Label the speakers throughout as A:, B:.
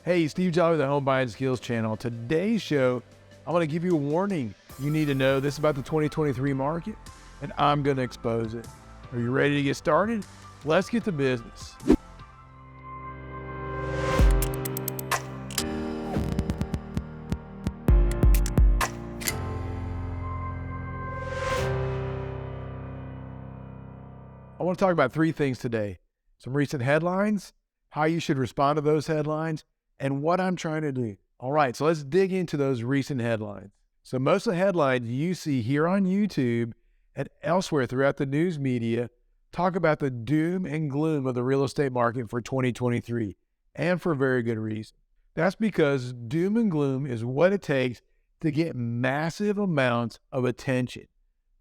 A: Hey, Steve Jolly with the Home Buying Skills channel. Today's show, I want to give you a warning. You need to know this about the 2023 market, and I'm going to expose it. Are you ready to get started? Let's get to business. I want to talk about three things today. Some recent headlines, how you should respond to those headlines, and what I'm trying to do. All right, so let's dig into those recent headlines. So most of the headlines you see here on YouTube and elsewhere throughout the news media talk about the doom and gloom of the real estate market for 2023, and for very good reason. That's because doom and gloom is what it takes to get massive amounts of attention,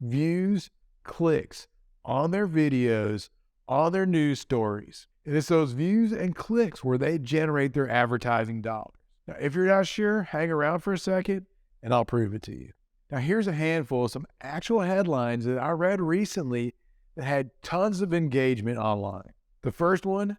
A: views, clicks on their videos, on their news stories. And it's those views and clicks where they generate their advertising dollars. Now, if you're not sure, hang around for a second and I'll prove it to you. Now, here's a handful of some actual headlines that I read recently that had tons of engagement online. The first one,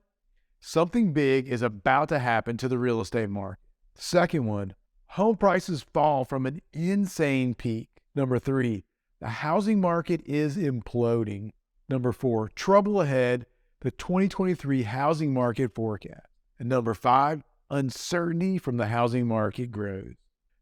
A: something big is about to happen to the real estate market. The second one, home prices fall from an insane peak. Number 3, the housing market is imploding. Number 4, trouble ahead, the 2023 housing market forecast. And number 5, uncertainty from the housing market grows.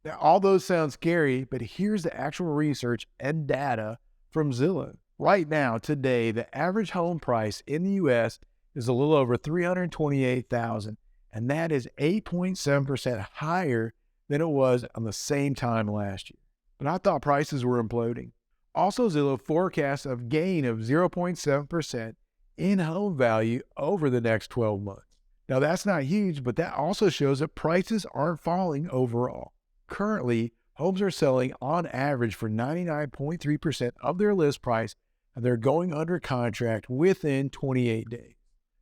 A: Now, all those sound scary, but here's the actual research and data from Zillow. Right now, today, the average home price in the U.S. is a little over $328,000, and that is 8.7% higher than it was on the same time last year. But I thought prices were imploding. Also, Zillow forecasts a gain of 0.7% in home value over the next 12 months. Now, that's not huge, but that also shows that prices aren't falling overall. Currently, homes are selling on average for 99.3% of their list price, and they're going under contract within 28 days.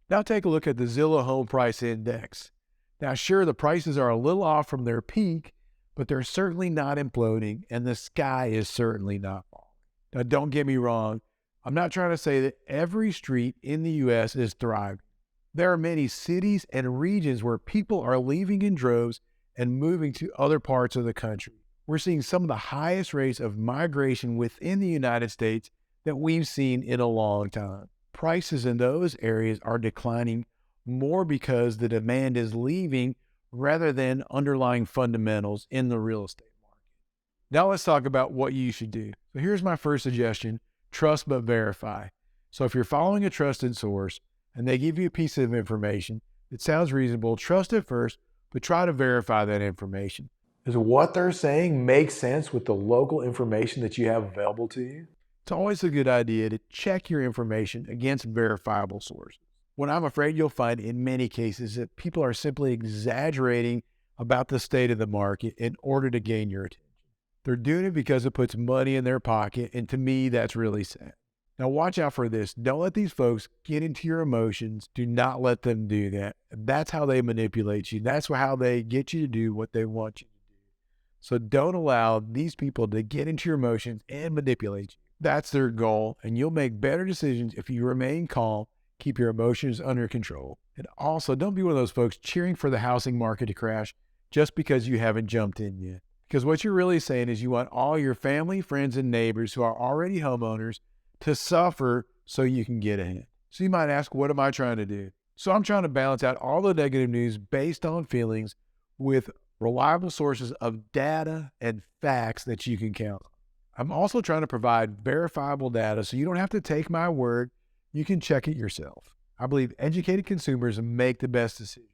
A: Now take a look at the Zillow Home Price Index. Now, sure, the prices are a little off from their peak, but they're certainly not imploding, and the sky is certainly not falling. Now, don't get me wrong. I'm not trying to say that every street in the U.S. is thriving. There are many cities and regions where people are leaving in droves and moving to other parts of the country. We're seeing some of the highest rates of migration within the United States that we've seen in a long time. Prices in those areas are declining more because the demand is leaving rather than underlying fundamentals in the real estate market. Now let's talk about what you should do. So here's my first suggestion. Trust but verify. So if you're following a trusted source and they give you a piece of information that sounds reasonable, trust it first, but try to verify that information. Does what they're saying make sense with the local information that you have available to you? It's always a good idea to check your information against verifiable sources. What I'm afraid you'll find in many cases that people are simply exaggerating about the state of the market in order to gain your attention. They're doing it because it puts money in their pocket, and to me, that's really sad. Now watch out for this. Don't let these folks get into your emotions. Do not let them do that. That's how they manipulate you. That's how they get you to do what they want you to do. So don't allow these people to get into your emotions and manipulate you. That's their goal, and you'll make better decisions if you remain calm, keep your emotions under control. And also, don't be one of those folks cheering for the housing market to crash just because you haven't jumped in yet. Because what you're really saying is you want all your family, friends, and neighbors who are already homeowners to suffer so you can get ahead. So you might ask, what am I trying to do? So I'm trying to balance out all the negative news based on feelings with reliable sources of data and facts that you can count on. I'm also trying to provide verifiable data so you don't have to take my word. You can check it yourself. I believe educated consumers make the best decisions.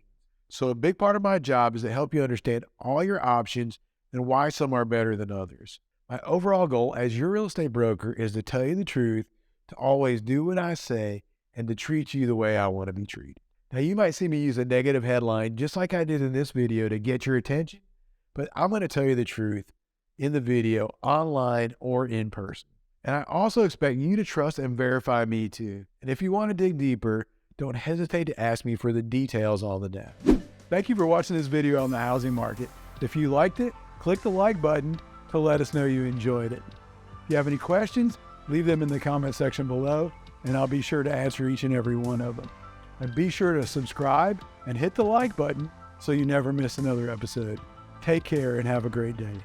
A: So a big part of my job is to help you understand all your options and why some are better than others. My overall goal as your real estate broker is to tell you the truth, to always do what I say, and to treat you the way I want to be treated. Now, you might see me use a negative headline just like I did in this video to get your attention, but I'm going to tell you the truth in the video, online or in person. And I also expect you to trust and verify me too. And if you want to dig deeper, don't hesitate to ask me for the details on the data. Thank you for watching this video on the housing market. If you liked it, click the like button to let us know you enjoyed it. If you have any questions, leave them in the comment section below, and I'll be sure to answer each and every one of them. And be sure to subscribe and hit the like button so you never miss another episode. Take care and have a great day.